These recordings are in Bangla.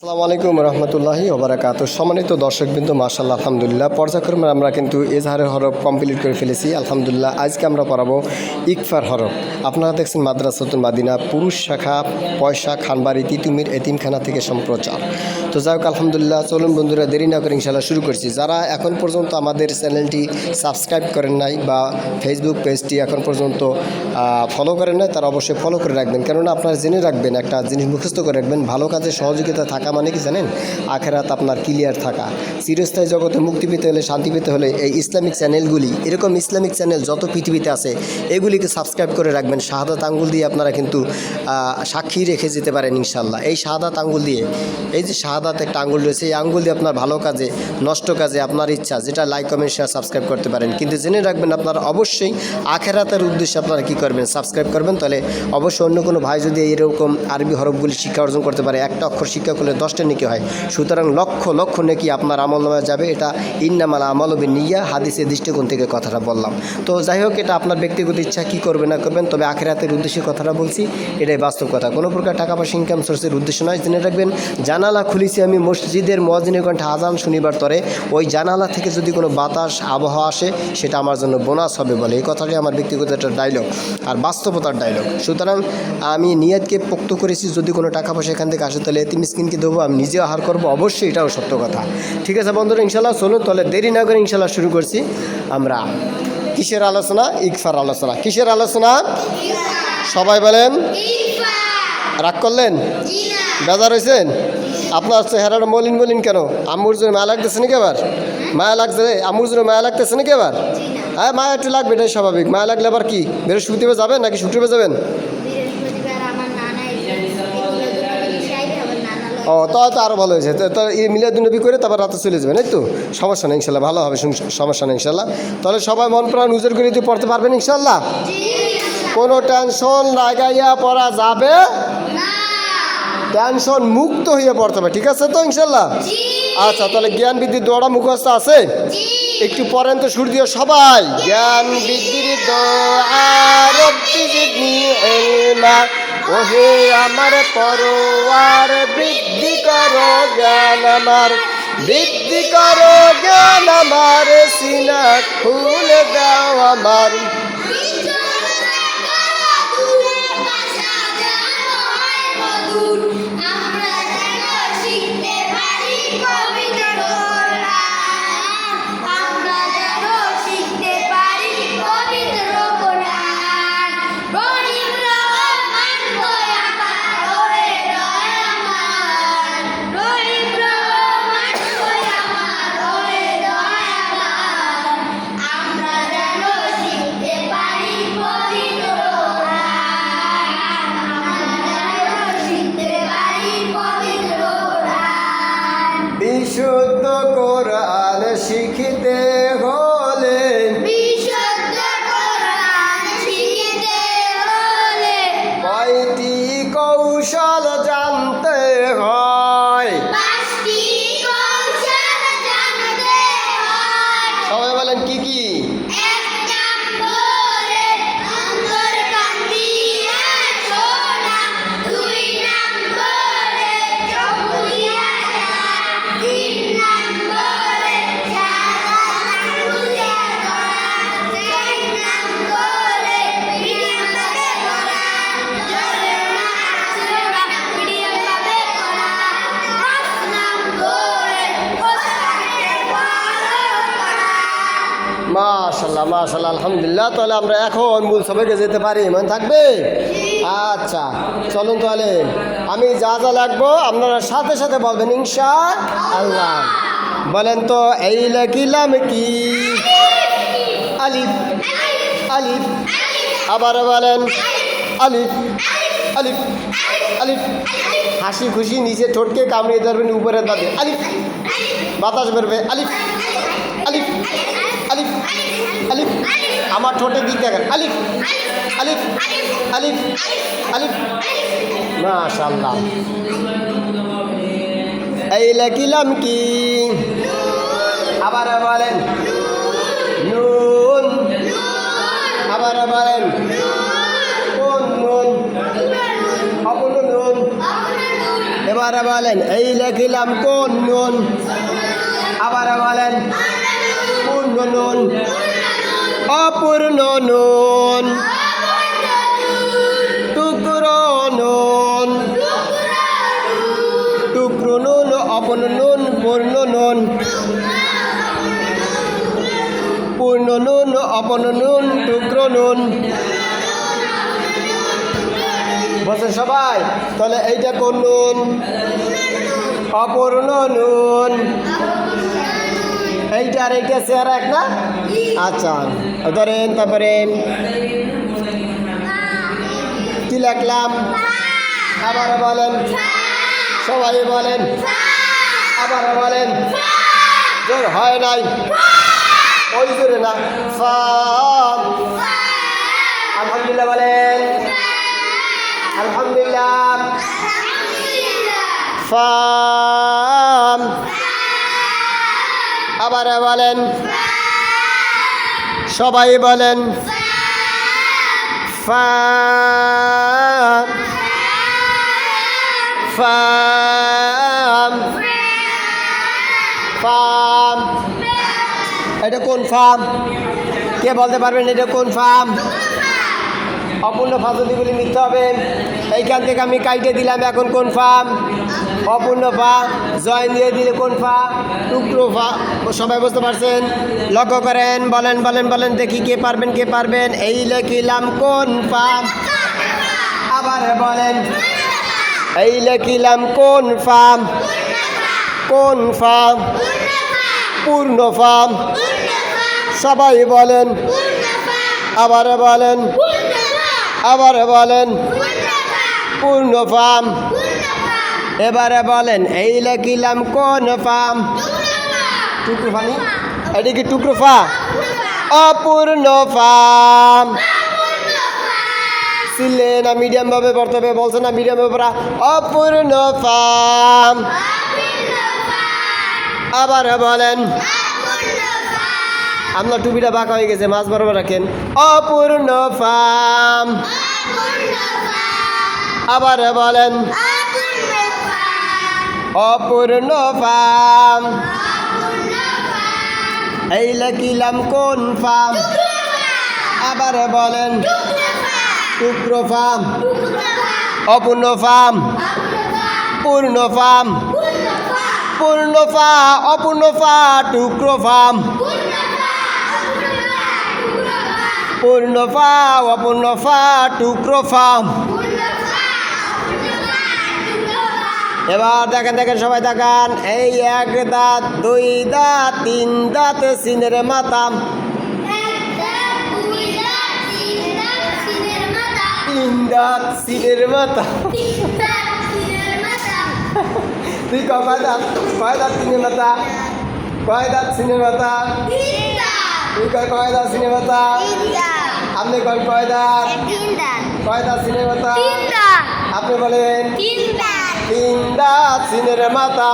আসসালামু আলাইকুম রহমতুল্লাহি ওবারাকাতু। সম্মানিত দর্শকবৃন্দ, মাশাআল্লাহ আলহামদুলিল্লাহ পর্যায়ক্রমে আমরা কিন্তু এজাহারের হরফ কমপ্লিট করে ফেলেছি আলহামদুলিল্লাহ। আজকে আমরা পড়াবো ইকফার হরফ। আপনারা দেখছেন মাদ্রাসাতুল মাদিনা পুরুষ শাখা পয়সা খানবাড়ি তিতুমির এতিমখানা থেকে সম্প্রচার। তো যাই হোক আলহামদুলিল্লাহ, চলুন বন্ধুরা দেরি না করে ইনশাআল্লাহ শুরু করছি। যারা এখন পর্যন্ত আমাদের চ্যানেলটি সাবস্ক্রাইব করেন নাই বা ফেসবুক পেজটি এখন পর্যন্ত ফলো করেন নাই, তারা অবশ্যই ফলো করে রাখবেন। কেননা আপনারা জেনে রাখবেন, একটা জিনিস মুখস্থ করে রাখবেন, ভালো কাজে সহযোগিতা থাকা মানে কি জানেন, আখেরাত আপনার ক্লিয়ার থাকা। চিরস্থায়ী জগতে মুক্তি পেতে হলে, শান্তি পেতে হলে এই ইসলামিক চ্যানেলগুলি, এরকম ইসলামিক চ্যানেল যত পৃথিবীতে আছে এগুলিকে সাবস্ক্রাইব করে রাখবেন। শাহাদাত আঙ্গুল দিয়ে আপনারা কিন্তু সাক্ষী রেখে যেতে পারেন ইনশাল্লাহ। এই শাহাদাত আঙ্গুল দিয়ে, এই যে শাহাদাত একটা আঙ্গুল রয়েছে, এই আঙ্গুল দিয়ে আপনার ভালো কাজে, নষ্ট কাজে, আপনার ইচ্ছা যেটা লাইক কমেন্ট শেয়ার সাবস্ক্রাইব করতে পারেন। কিন্তু জেনে রাখবেন আপনারা অবশ্যই আখেরাতের উদ্দেশ্যে আপনারা কী করবেন, সাবস্ক্রাইব করবেন। তাহলে অবশ্যই অন্য কোনো ভাই যদি এরকম আরবি হরফগুলি শিক্ষা অর্জন করতে পারে, একটা অক্ষর শিক্ষা করলে 10টা নেকি হয়। সুতরাং লক্ষ লক্ষ নেকি আপনার আমলনামায় যাবে। এটা ইন্নামাল আমালু বিন্নিয়া হাদিসের দৃষ্টিকোণ থেকে কথাটা বললাম। তো যাই হোক, এটা আপনার ব্যক্তিগত ইচ্ছা, কী করবে না করবেন, তবে আখিরাতের উদ্দেশ্যে কথাটা বলছি, এটাই বাস্তব কথা। কোনো প্রকার টাকা পয়সা ইনকাম সোর্সের উদ্দেশ্য নয়। জেনে রাখবেন, জানালা খুলেছি আমি মসজিদের মুয়াজ্জিনের কণ্ঠে আজান শনিবার তরে, ওই জানালা থেকে যদি কোনো বাতাস আবহাওয়া আসে সেটা আমার জন্য বোনাস হবে বলে। এই কথাটি আমার ব্যক্তিগত একটা ডায়লগ আর বাস্তবতার ডায়লগ। সুতরাং আমি নিয়তকে পোক্ত করেছি, যদি কোনো টাকা পয়সা এখান থেকে আসে তাহলে এতিম মিসকিনকে দেবো, আমি নিজেও আহার করবো, অবশ্যই এটাও সত্য কথা। ঠিক আছে বন্ধুরা, ইনশাল্লাহ চলুন তাহলে দেরি না করে ইনশাল্লাহ শুরু করছি। আমরা কিসের আলোচনা? ইকফার আলোচনা। কিসের আলোচনা? সবাই বলেন। রাগ করলেন? বেজার হয়েছেন? আপনার চেহারাটা মলিন মলিন কেন? আম্মুর জন্য মায়া লাগতেছে নাকি? আবার মায়া লাগছে? আম্মুর জন্য মায়া লাগতেছে নাকি? আবার হ্যাঁ, মায়া একটু লাগবে, এটাই স্বাভাবিক। মায়া লাগলে আবার কি বৃহস্পতিবার যাবেন নাকি শুক্রবার যাবেন? ও, তো আরও ভালো হয়েছে। তো এই মিলাদুন্নবী করে তারপর রাতে চলে যাবেন, এই তো সমস্যা নেই ইনশাল্লাহ, ভালো হবে, সমস্যা নেই ইনশাল্লাহ। তাহলে সবাই মন প্রাণ উজর করে দিয়ে পড়তে পারবেন ইনশাল্লাহ। কোনো টেনশন লাগাইয়া পড়া যাবে, টেনশন মুক্ত হয়ে পড়তে হবে, ঠিক আছে তো ইনশাল্লাহ? আচ্ছা, তাহলে জ্ঞান বৃদ্ধির দোয়াটা মুখস্থ আছে? একটু পড়েন তো সুর দিয়ে সবাই। জ্ঞান বৃদ্ধির দোয়া রব্বি জিদনি ইলমা, ওহে আমার পরওয়ার বৃদ্ধি করো জ্ঞান আমার, বৃদ্ধি করো জ্ঞান আমার, সিনা খুলে দাও আমার। বিশুদ্ধ কোরআন শিখিতে হলে, বিশুদ্ধ কোরআন শিখিতে হলে কয়টি কৌশল জানতে হয়? 5টি কৌশল জানতে হয়। সবাই বলেন কি কি? 1 নম্বরে অন্তর কান দিয়ে শোনা, 2 নম্বরে চোখ দিয়া দেখা, 3 নম্বরে শাহাদাত আঙ্গুল দিয়ে ধরা, 4 নম্বরে মিডিয়াম ভাবে পড়া, জোরে না আসলে না মিডিয়াম ভাবে পড়া, 5 নম্বরে ওস্তাদকে ফলো করা। মাশাআল্লাহ মাশাআল্লাহ আলহামদুলিল্লাহ। তাহলে আমরা এখন মূল সবাইকে যেতে পারি, মনে থাকবে? আচ্ছা চলুন, তাহলে আমি যা যা লাগবো আপনারা সাথে সাথে বলবেন ইনশাআল্লাহ। বলেন তো, এই লিখলাম কি? আলিফ আলিফ। আবার বলেন আলিফ আলিফ আলিফ। হাসি খুশি নিচে ঠোঁটকে কামড়িয়ে ধরবেন উপরের দাঁতে, আলিফ, বাতাস বেরবে, আলিফ আলিফ আলিফ আলিফ। আমার ঠোঁটের দিক দেখেন, আলিফ আলিফ আলিফ আলিফ। মাশাআল্লাহ। এই লিখলাম কি? আবার বলেন নুন। আবার বলেন কোন নুন? অপূর্ণ নুন। এবার আবার বলেন এই লিখিলাম কোন নুন, আবার বলেন পূর্ণ নুন, অপূর্ণ নুন, টুকরো নুন, টুকরো নুন, অপূর্ণ নুন, পূর্ণ নুন, পূর্ণ নুন, অপূর্ণ নুন, টুকরো নুন। বলছেন সবাই? তাহলে এইটা কোন নুন? অপূর্ণ নুন। এইটা আর এইটা চেহারা এক না? আচ্ছা ধরেন, তারপরে কি লিখলাম? আবার বলেন, সবাই বলেন, আবার বলেন, জোর হয় নাই, ওই জোরে না। ফা, আলহামদুলিল্লাহ বলেন, আলহামদুলিল্লাহ। ফাম, আবার বলেন, সবাই বলেন, ফাম, ফাম, ফাম। এটা কোন ফার্ম? কে বলতে পারবেন এটা কোন ফার্ম? অপূর্ণ ফা যদি বলি মিথ্যা হবে। এইখান থেকে আমি কাইটে দিলাম, এখন কোন ফার্ম? অপূর্ণ ফা। জয়েন দিয়ে দিলে কোন ফা? টুকরো ফা। সবাই বুঝতে পারছেন? লক্ষ্য করেন, বলেন বলেন বলেন দেখি কে পারবেন, কে পারবেন। এই লিখিলাম কোন ফার্ম, আবার বলেন, এই লিখিলাম কোন ফার্ম? কোন ফার্ম? পূর্ণ ফার্ম। সবাই বলেন, আবার বলেন, আবার বলেন, পূর্ণ ফার্ম। এবারে বলেন এই লিখিলাম কোন ফার্ম? টুকরো ফানি, এটা কি টুকরো ফা? অপূর্ণ ফার্ম। সিলে না মিডিয়াম ভাবে পড়তে হবে, বলছে না মিডিয়াম ভাবে পড়া। অপূর্ণ ফার্ম। আবার বলেন, আপনার টুপিটা বাঁকা হয়ে গেছে, মাছ বরাবর রাখেন। অপূর্ণ ফার্ম। আবার বলেন, অপূর্ণ ফার্ম। এই লিখিলাম কোন ফার্ম? আবার বলেন, টুকরো ফার্ম। অপূর্ণ ফার্ম, পূর্ণ ফার্ম। পূর্ণ ফা, অপূর্ণ ফা, টুকরো ফার্ম। পূর্ণ ফা, অপূর্ণ ফা, টুকরো ফার্ম। এবার দেখেন দেখেন সবাই দেখান। এই এক দাঁত, দুই দাঁত, তিন দাঁত, সিনের মাথা। তিন দাঁত, সিনের মাথা। তুই কয় দাঁত? কয় দাঁত সিনের মাথা? কয় দাঁত সিনের মাথা? তুই কয় দাঁত সিনের মাথা? আপনি কয় দাঁত? কয় দাঁত সিনের মাথা? আপনি বলেন তিন দাঁত সিনের মাথা।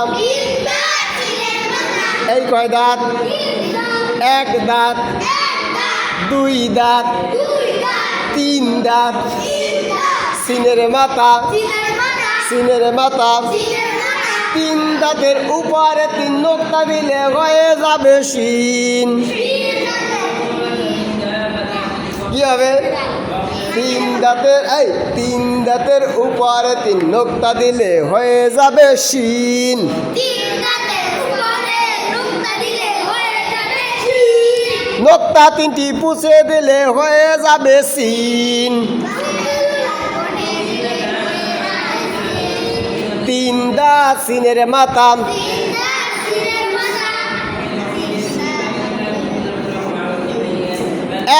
এই কয় দাঁত? এক দাঁত, দুই দাঁত, তিন দাঁত, সিনের মাথা। সিনের মাথা। তিন দাঁতের উপরে তিন নোক্তা দিলে হয়ে যাবে শিন। কি হবে? তিন দাঁতের, এই তিন দাঁতের উপরে তিন নোক্তা দিলে হয়ে যাবে শিন। নোক্তা তিনটি পুছে দিলে হয়ে যাবে শিন। তিন দাঁত সিনের মাথা।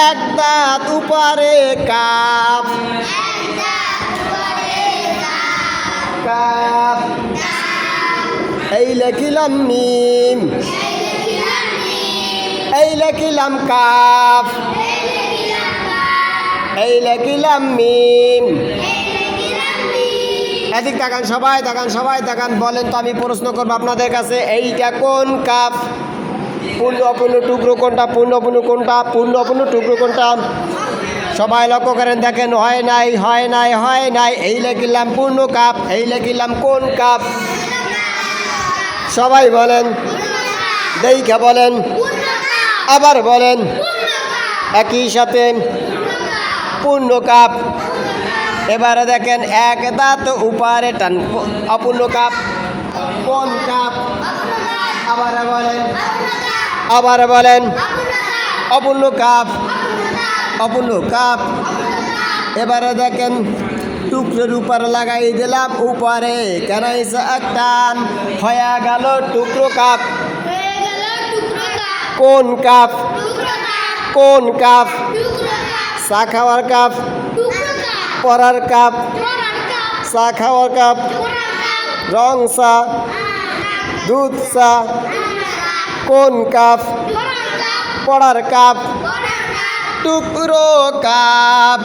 এক দাঁত উপরে কাপ। কাপ। এই লিখিলাম মিম। এই লিখিলাম কাপ। এই লিখিলাম মিম। এদিক তাকান সবাই, তাকান সবাই তাকান। বলেন তো, আমি প্রশ্ন করবো আপনাদের কাছে, এইটা কোন কাপ? পূর্ণ অপূর্ণ টুকরো কোনটা? পূর্ণ অপূর্ণ কোনটা? পূর্ণ অপূর্ণ টুকরো কোনটা? সবাই লক্ষ্য করেন দেখেন, হয় নাই হয় নাই হয় নাই। এই লিখিলাম পূর্ণ কাপ, এই লিখিলাম কোন কাপ? সবাই বলেন, দেখা বলেন, আবার বলেন একই সাথে, পূর্ণ কাপ। এবারে দেখেন এক দাঁত উপারে টান, অপূর্ণ কাপ, কোন কাপ? আবার বলেন, আবার বলেন, অপূর্ণ কাপ, অপূর্ণ কাপ। এবারে দেখেন টুকরোর উপরে লাগাই দিলাম উপরে, কেন একটান হয়ে গেল টুকরো কাপ। কোন কাপ? কোন কাপ? চা খাওয়ার কাপ, পড়ার কাপ, চা খাওয়ার কাপ, রং চা, দুধ চা। কোন কাপ? পড়ার কাপ, টুকরো কাপ,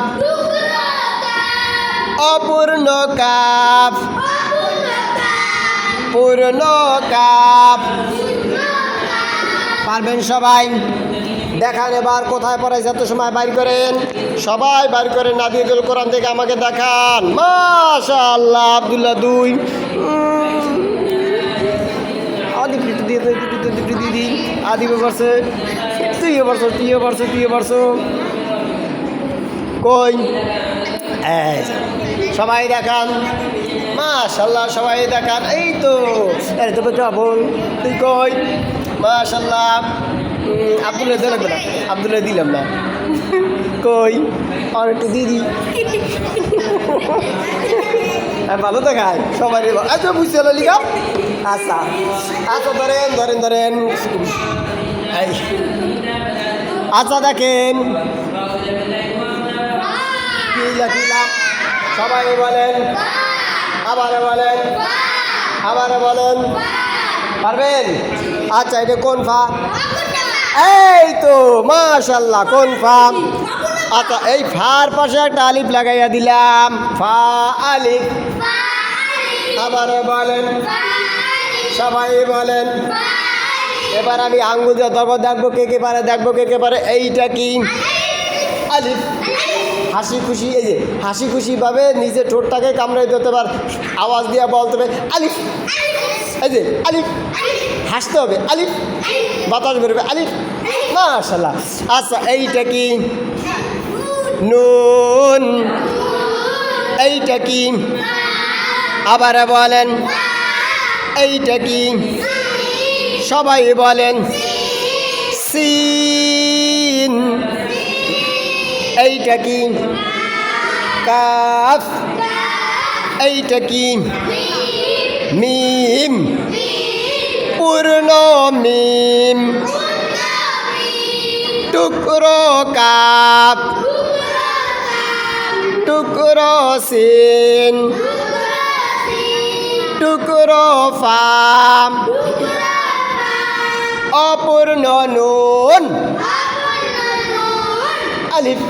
অপূর্ণ কাপ, পূর্ণ কাপ। পারবেন সবাই? দেখান এবার কোথায় পড়াইছে, এত সময় বাইর করেন, সবাই বাইর করেন নাদিয়াতুল কোরআন থেকে আমাকে দেখান। মাশাআল্লাহ, আব্দুল্লাহ 2। আদিব একটু দিয়ে দিদি, আদিবে পড়ছে, তুইও পড়ছো, তুইও পড়ছো, তুইও পড়ছো। কই সবাই দেখান, মাশাআল্লাহ সবাই দেখান। এই তো এর তো বল, তুই কই? মাশাআল্লাহ। আব্দুল্লাহ দিলাম না, আব্দুল্লাহ দিলাম না, কই? আর একটু দিদি ভালো দেখায় সবাই। আচ্ছা বুঝতে হলো লিখা। আচ্ছা আচ্ছা, ধরেন ধরেন ধরেন। আচ্ছা দেখেন কি লিখলাম, সবাই বলেন, আবার বলেন, আবার বলেন। পারবেন? আচ্ছা এটা কোন ফা? এই তো মাশাআল্লাহ, কোন ফা? আচ্ছা এই ফার পাশে একটা আলিফ লাগাইয়া দিলাম, ফা আলিফ। আবার বলেন, সবাই বলেন। এবার আমি আঙ্গুল দিয়ে ধরবো, দেখবো কে কে পারে, দেখবো কে কে পারে। এইটা কি? আলিফ। হাসি খুশি, এই যে হাসি খুশি ভাবে নিজে ঠোঁটটাকে কামড়ে দিতে পার, আওয়াজ দিয়ে বলতে হবে আলিফ। এই যে আলিফ, হাসতে হবে আলিফ, বাতাস বেরোবে আলিফ। মাশাআল্লাহ। আচ্ছা এইটা কি? নুন। এইটা কি? আবার বলেন, এইটা কি? সবাই বলেন, সিন। এইটা কি? কাফ। এইটা কি? মিম, পূর্ণ মিম, টুকরো কাপ, টুকরো সিন, টুকরো ফাম, অপূর্ণ নুন, আলিফ।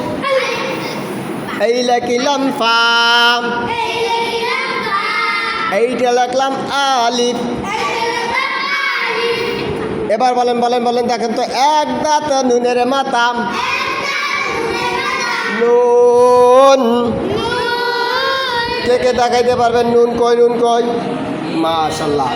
এই লিখলাম ফাম, এইটা লিখলাম আলিফ। এবার বলেন বলেন বলেন, দেখেন তো এক দাঁত নুনের মাতাম, নুন। কে কে দেখাইতে পারবেন নুন কই? নুন কই? মাশাআল্লাহ।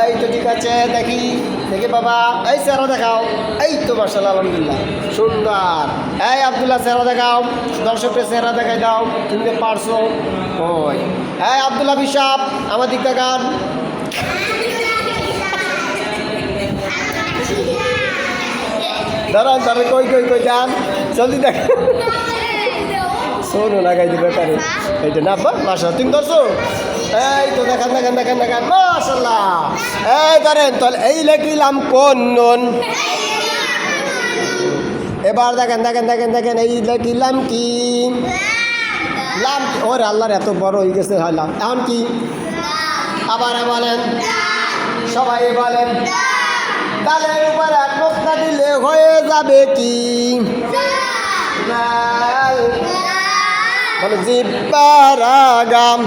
এই তো ঠিক আছে, দেখি দেখি বাবা, এই চেহারা দেখাও। এই তো মাশাআল্লাহ, আলহামদুলিল্লাহ, সুন্দর। এই আব্দুল্লাহ চেহারা দেখাও, দর্শকের চেহারা দেখাই দাও, তুমি তো পারছো। ওই এই আব্দুল্লাহ বিশাপ, আমার দিক দেখান। দাঁড়ান দাঁড়ান, কই কই কই যান, জলদি দেখ। শোনো লাগাই দিবে পারে, এইটা না মাশাআল্লাহ, তুমি ধরছো। এই তো দেখান দেখান দেখান দেখান, মাশাআল্লাহ। এই ধরেন তাহলে, এই লিখলাম কোন নুন। এবার দেখেন দেখেন দেখেন দেখেন, এই লিখলাম কি? লাম। ওরে আল্লাহর এত বড় হয়ে গেছে, হয় লাম। এখন কি? আবার বলেন, সবাই বলেন। তালের উপর এক নোক্তা দিলে হয়ে যাবে কি? বলে জিব্বার আগাম,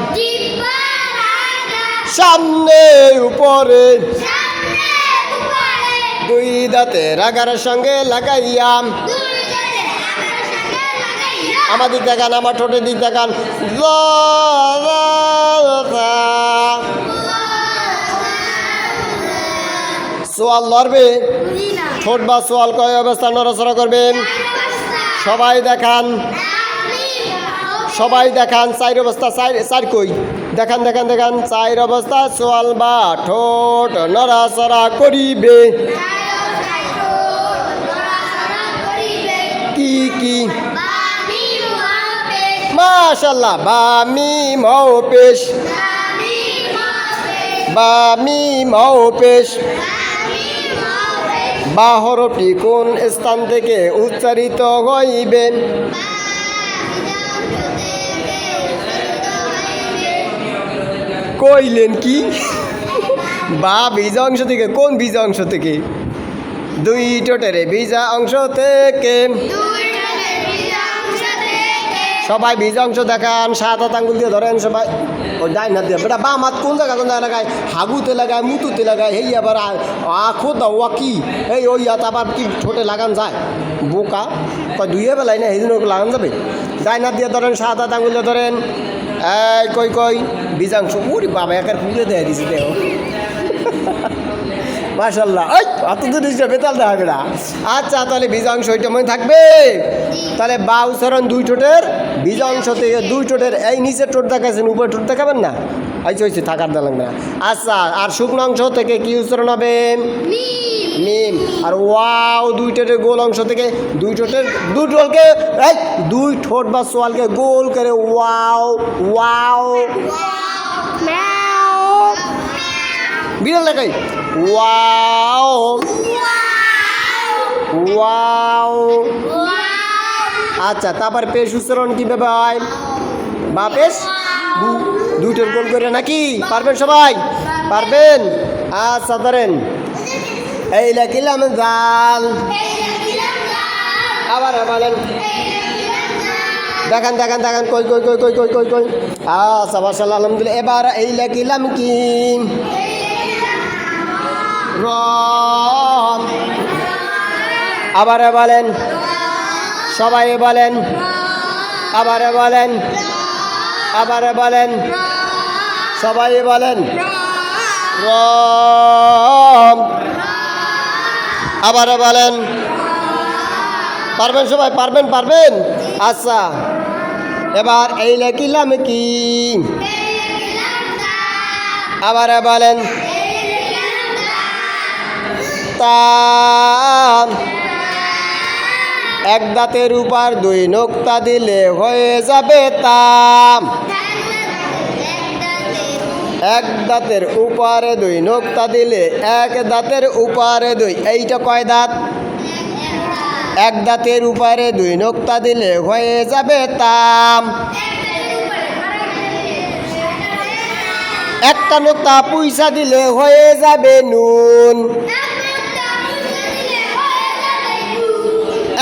সামনে উপরে, দুই দাঁতের আগার সঙ্গে লাগাইয়াম, আমার দিক দেখান, আমার ঠোঁটের দিক দেখান। ল সোয়াল লড়বে, ঠোঁট বা সোয়াল কয় অবস্থা নড়াচড়া করবেন? সবাই দেখান, সবাই দেখান। চার অবস্থা, চার কই দেখান দেখান দেখান। চার অবস্থা সোয়াল বা ঠোঁট নড়াচড়া করিবে। কি কি? মাশাআল্লাহ। বা মিম ও পেশ, বা মিম ও পেশ। বা হরফটি কোন স্থান থেকে উচ্চারিত হইবে? কইলেন কি? বা বীজা অংশ থেকে। কোন বীজা অংশ থেকে? দুই ঠোঁটের বীজা অংশ থেকে। সবাই বীজা অংশ দেখান। 7 হাত আঙ্গুল দিয়ে ধরেন সবাই। ও ডাই না দিয়ে বেটা বাম হাত কোন জায়গা লাগায়? হাগুতে লাগায়, মুতুতে লাগায়। এই আবার আখো দাও ওয়া কি? এই ওই হাত আবার কি ঠোঁটে লাগান যায়? বোকা কয় দুইয়ে বেলায় না, এই জন্য লাগান যাবে। ডাই না দিয়ে ধরেন, 7 হাত আঙ্গুল দিয়ে ধরেন। এই কই কই বীজাংশ। ওরে বাবা একার পুড়ে দেয় দিছি দেহ। মাশাআল্লাহ। ওই অত দূর বেতাল দেওয়া হবে না। আচ্ছা তাহলে বীজাংশ ওইটা মনে থাকবে। তাহলে বা উচ্চারণ দুই ঠোঁটের বীজাংশ থেকে। দুই ঠোঁটের এই নিচের ঠোঁট দেখাচ্ছেন, উপরে ঠোঁট দেখাবেন না? আচ্ছা হয়েছে, থাকার দেওয়া লাগবে না। আচ্ছা আর শুকনো অংশ থেকে কি উচ্চারণ হবে? মিম। আর ওয়াও দুই ঠোঁটের গোল অংশ থেকে। দুই ঠোঁটের দুই ঠোঁটকে এই দুই ঠোঁট বা সোয়ালকে গোল করে ওয়াও ওয়াও। বিড়াল দেখাই ওয়াও ওয়াও। আচ্ছা তারপর পেশ উচ্চারণ কীভাবে হয়? বা পেশ দুইটার গোল করে নাকি? পারবেন সবাই? পারবেন? আচ্ছা ধরেন এই লেখিলাম জাল। আবার বলেন দেখান দেখান দেখান। কই কই কই কই কই কই কই। আচ্ছা মাশাআল্লাহ আলহামদুলিল্লাহ। এবার এই লেখিলাম কি? র। আবার বলেন সবাই বলেন। আবার বলেন, আবার বলেন সবাই বলেন। র। আবার বলেন। পারবেন সবাই? পারবেন পারবেন। আচ্ছা এবার এই লেখিলাম কি? আবার বলেন তা। এক দাঁতের উপর দুই নোক্তা দিলে হয়ে যাবে তাম। এক দাঁতের উপরে দুই নোক্তা দিলে, এক দাঁতের উপরে দুই। এইটা কয় দাঁত? এক দাঁতের উপরে দুই নোক্তা দিলে হয়ে যাবে তাম। একটা নোক্তা পয়সা দিলে হয়ে যাবে নুন।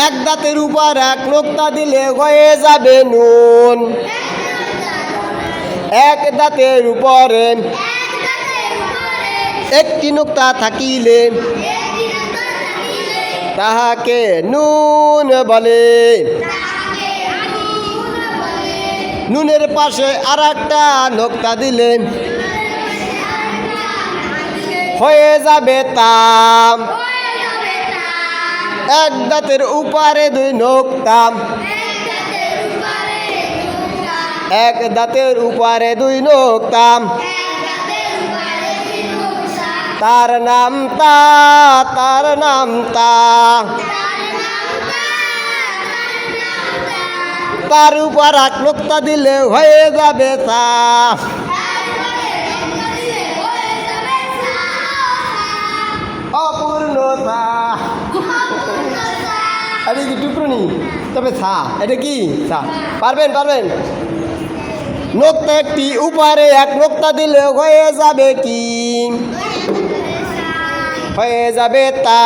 এক দাঁতের উপর এক নোক্তা দিলে হয়ে যাবে নুন। এক দাঁতের উপরে একটি নোক্তা থাকিলে তাহাকে নুন বলে। নুনের পাশে আর একটা নোক্তা দিলে হয়ে যাবে তাম। এক দাঁতের উপরে দুই নোক্তা, এক দাঁতের উপরে দুই নোক্তা। তার নাম তা, তার নাম তা। তার উপর এক নোক্তা দিলে হয়ে যাবে তা। অপূর্ণতা। এটা কি টুকরুনি? তবে থা এটা কি থা? পারবেন পারবেন। নোক্তা একটি উপরে এক নোক্তা দিলে হয়ে যাবে কি? হয়ে যাবে তা।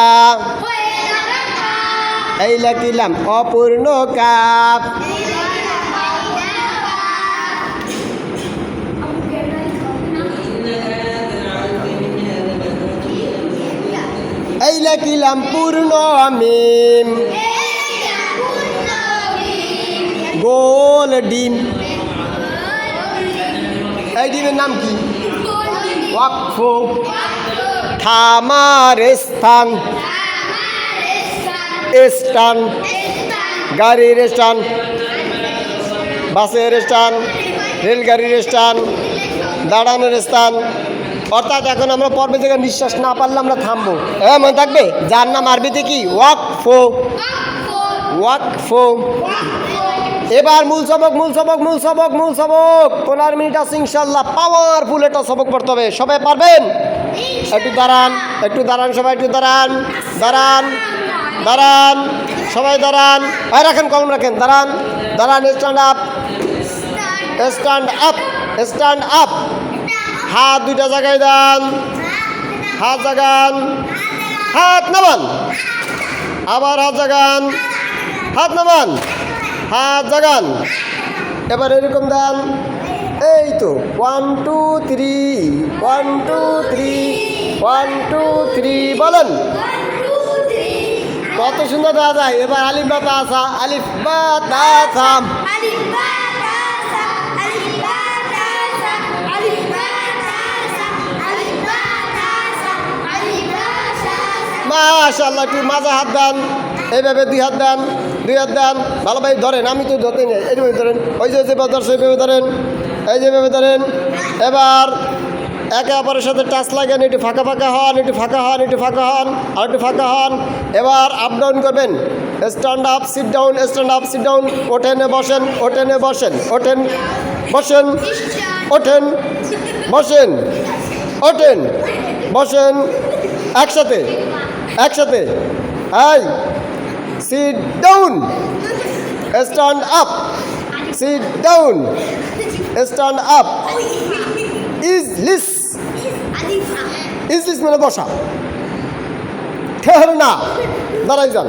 এই লিখলাম অপূর্ণ কাপ। এই লিখলাম পূর্ণ মিম। গোল ডিম। এই ডিমের নাম কি? ওয়াকফ। থামার স্থান, স্টান, গাড়ির স্টান, বাসের স্টান, রেলগাড়ির স্টান, দাঁড়ানোর স্থান। অর্থাৎ এখন আমরা পর্বে থেকে নিঃশ্বাস না পারলে আমরা থামবো। হ্যাঁ, মনে থাকবে। যার নাম আরবিতে কি? ওয়াকফ। ওয়াকফ। এবার মূল সবক, মূল সবক, মূল সবক, মূল সবক। 15 মিনিট আছে ইনশাল্লাহ। পাওয়ারফুল একটা সবক পড়তে হবে। সবাই পারবেন? একটু দাঁড়ান, একটু দাঁড়ান, সবাই একটু দাঁড়ান, দাঁড়ান, দাঁড়ান, সবাই দাঁড়ান। ভাই রাখেন, কলম রাখেন, দাঁড়ান, দাঁড়ান। Stand up, stand up, stand up. হাত দুইটা জায়গায় দেন, হাত জাগান, হাত নামান, আবার হাত জাগান, হাত নামান, হাত জাগান। এবার এরকম দেন। এই তো 1 2 3, 1 2 3, 1 2 3 বলেন। কত সুন্দর দেওয়া যায়। এবার আলিফ বা তা সা, আলিফ বা তা সা। মাশাআল্লাহ। একটু মাঝে হাত দেন, এইভাবে 2 হাত দেন, 2 হাত দেন। ভালোভাবে ধরেন, আমি তো ধরতে নেই। এইভাবে ধরেন, ওই যে যেভাবে ধরছে এইভাবে ধরেন, এই যেভাবে ধরেন। এবার একে অপরের সাথে টাচ লাগেন, একটু ফাঁকা ফাঁকা হন, একটু ফাঁকা হন, একটু ফাঁকা হন, আর একটু ফাঁকা হন। এবার আপ ডাউন করবেন। Stand up, sit down, stand up, sit down. ওঠেনে বসেন, ওঠেনে বসেন, ওঠেন বসেন, ওঠেন বসেন, ওঠেন বসেন। একসাথে, একসাথে। এই sit down, stand up, sit down, stand up. ইজলিস, ইজলিস মানে বসা। ঠের না, দাঁড়াই যান।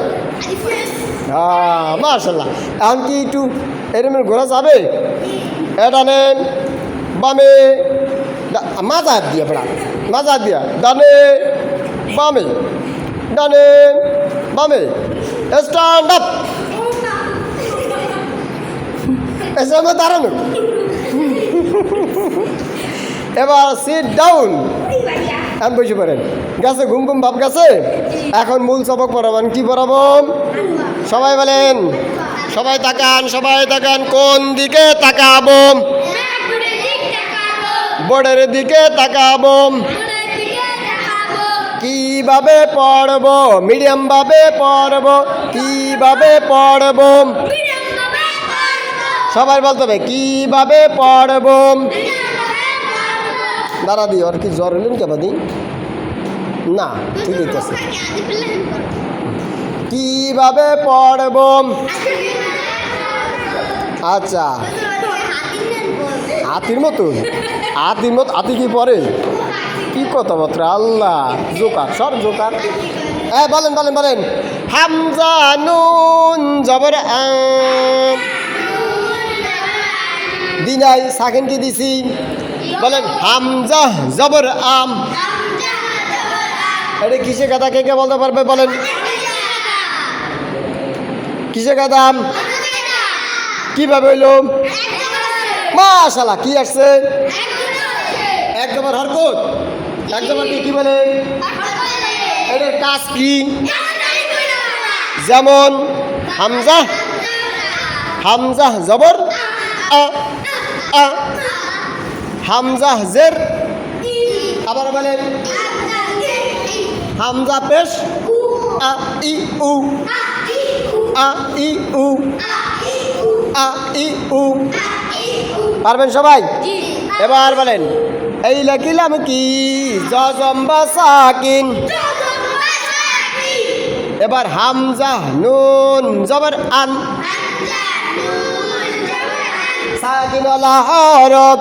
হ্যাঁ, মাশাল্লাহ। এখন কি একটু এরকম ঘোরা যাবে? এটা নেন, বামে, মাজা হাত দিয়া পড়া, মাজা হাত দিয়া, ডানে বামে, ডানে বামে। স্ট্যান্ড আপ, এসে দাঁড়ানো। এবার সিট ডাউন। এখন বসে পড়েন। গেছে, ঘুম ঘুম ভাব গেছে। এখন মূল সবক পড়াবেন। কি পড়াবো? সবাই বলেন, সবাই তাকান, সবাই তাকান। কোন দিকে তাকাবো? বোর্ডের দিকে তাকাবো। কিভাবে পড়বো? মিডিয়াম ভাবে পড়বো। কিভাবে পড়বো? সবাই বলতে হবে কিভাবে পড়বো। দাঁড়া দি, আর কি জ্বর হলেন কেবা দি? না, ঠিক আছে। কিভাবে পড়বো? আচ্ছা, হাতির মতন, হাতির মতো। হাতি কি পড়ে? কি কথাবার্তা! আল্লাহ, জোকার, সব জোকার। হ্যাঁ, বলেন বলেন বলেন। হামজা নুন জবর আম। দিনাই সাকিন কি দিছি? বলেন হামজা জবর আম। এটা কিসে গাদা? কে কে বলতে পারবে? বলেন কিসে গাদা? কিভাবে হইল? মাশাআল্লাহ। কি আসছে? এক জবর হরকত। এক জবরকে কি বলে? এটার কাজ কি? যেমন হামজা, হামজা জবর আ, আ। হামজা জের। আবার বলেন হামজা পেশ আ ই উ, আ ই উ, আ ই উ। পারবেন সবাই? এবার বলেন এই লিখিলাম কি? জজম বা সাকিন। এবার হামজা নুন জবর আন, সাকিন ওয়ালা হরফ।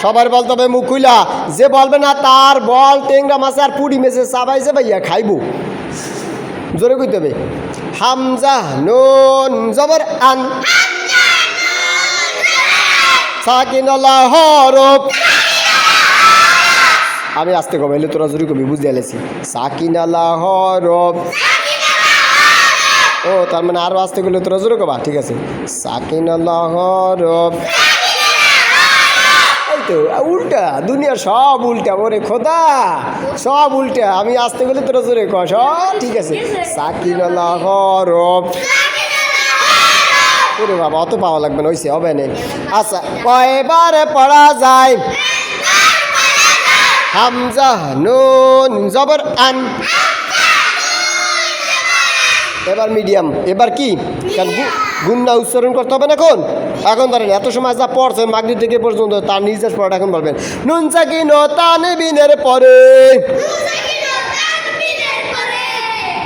সবার বলতে হবে মুখ খুইলা। যে বলবে না তার বল টেংরা মাছ আর পুরি মেছে চাবাইছে ভাইয়া খাইব। জোরে কইতে হবে হামজা নুন জবর আন, সাকিন ওয়ালা হরফ। আমি আস্তে কমাইলে তোরা জোরে কবি, বুঝতে গেছি। সাকিন ওয়ালা হরফ। ও তার মানে আরও আসতে গেলে তোরা জোরে কবা ঠিক আছে সাকিন হরফ এই তো উল্টা দুনিয়া সব উল্টা ওরে খোদা সব উল্টা আমি আসতে গেলে তোরা জোরে ক সব ঠিক আছে সাকিন হরফ ওরে বাবা অত পাওয়া লাগবে না ওইসে হবে না আচ্ছা কয়বারে পড়া যায় হামজা নুন জবর আন এবার মিডিয়াম এবার কি কারণ গুন্না উচ্চারণ করতে হবে না এখন ধরেন এত সময় যা পড়ছে মাগরিব থেকে পর্যন্ত তার নিজের পড়াটা এখন বলবেন নুন সাকিন ও তানবিনের পরে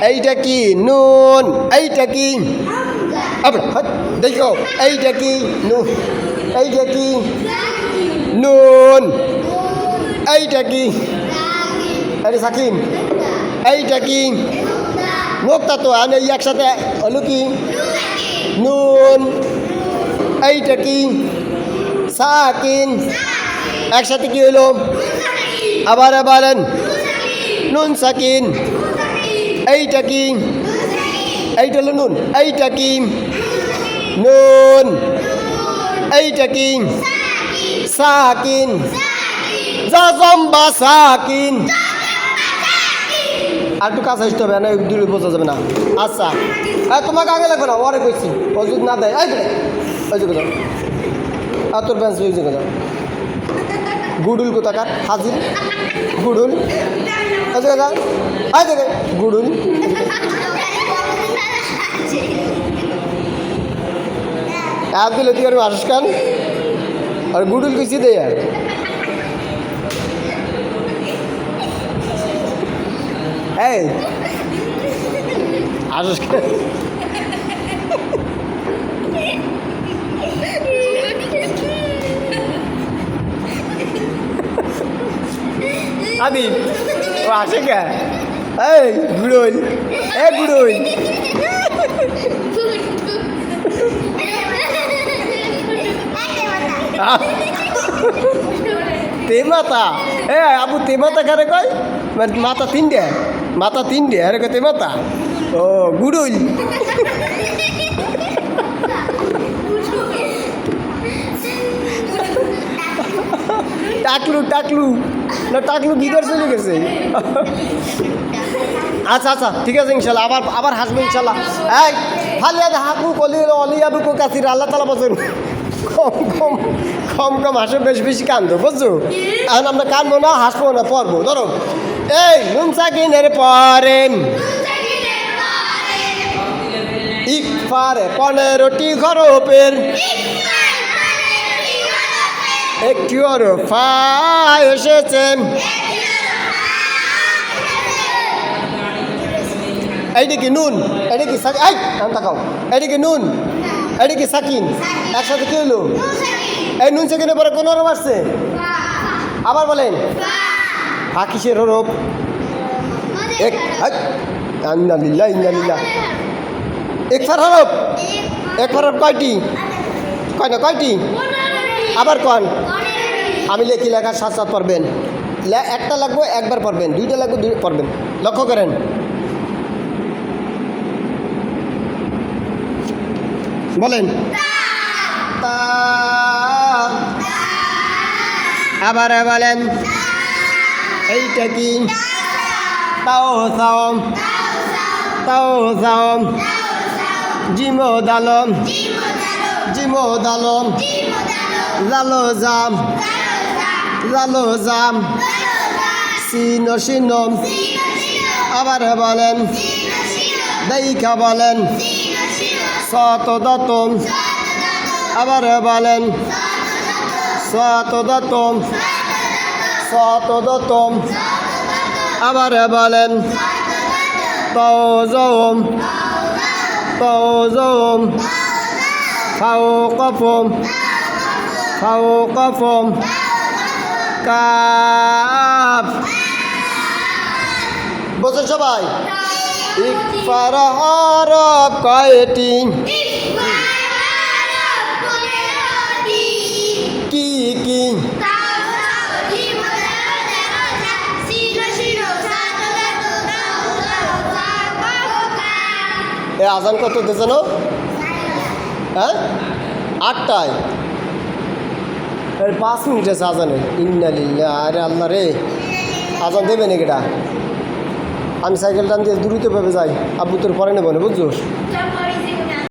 এইটা কি নুন এইটা কি দেখো এইটা কি নুন এইটা কি নুন এইটা কি আরে সাকিন এইটা কি নোকটা তো আমি একসাথে হলো কি নুন এইটা কি সাকিন একসাথে কি হলো আবার বলেন নুন সাকিন এইটা কি এইটা হলো নুন এইটা কি নুন এইটা কি সাকিন জজম্বা সাকিন আর একটু কাছে আসতে হবে না দূরে বোঝা যাবে না আচ্ছা তোমাকে আগে লাগবে না ওরে কইছি ও যদি না দেয় ওই যে কোথাও আর তোর ব্যান্স ওই যে কোথাও গুডুল কোথাকার হাজির গুডুল ওই যে কোথা আয় দেখে গুডুল অ্যাপ দিলে তুই আর আসিস খান আর গুডুল কইছি দে আর এই আসিস খান আদি ও আসে কে এই গুড়ুল এ গুড়ুল তেমাতা এ আবু তেমাতা কারে কয় মানে মাথা তিনটে আরে কয় তেমাতা ও গুড়ুল টাকলু না টাকলু বিদার চলে গেছে আচ্ছা ঠিক আছে ইনশাল্লাহ আবার হাসবো ইনশাল্লাহ এই ফালিয়া হাকু কলি অলিয়াবু কো কাসির আল্লাহ তালা বলছেন কম হাসো বেশি কান্দো বুঝছো এখন আমরা কানবো না হাসবো না পড়বো ধরো এই নুন সাকিনের পরে ইকফারে 15টি হরফের একটি হরফ এসেছে এইটা কি নুন এটা কি তাকাও এটা কি নুন এটা কি সাকিন একসাথে কি হলো এই নুন সাকিনের পরে কোন হরফ আসছে আবার বলেন কিসের হরফ একফার হরফ কয়টি কয়টি আবার কন আমি লেখি লেখার সাথে সাথে পড়বেন একটা লাগবে একবার পড়বেন দুইটা লাগবে দুই পড়বেন লক্ষ্য করেন বলেন আবার বলেন এইটা কি তাও জিমো দালম লালো জাম সিনম আবার বলেন দেখা বলেন সতদতম আবার বলেন সতদতম আবার বলেন তওজম ফাওকফম কাফ বলছেন সবাই ইকফার হরফ কয়টি কি এই আজান কত দিয়ে জানো? হ্যাঁ 8টায়। এর 5 মিনিট আছে আজানে। ইন্নালিল্লাহ, আরে আল্লাহ রে, আজান দেবে নাকি এটা? আমি সাইকেল টান দিয়ে দ্রুতভাবে যাই, আব্বু তোর পরে নেবো না বুঝছো?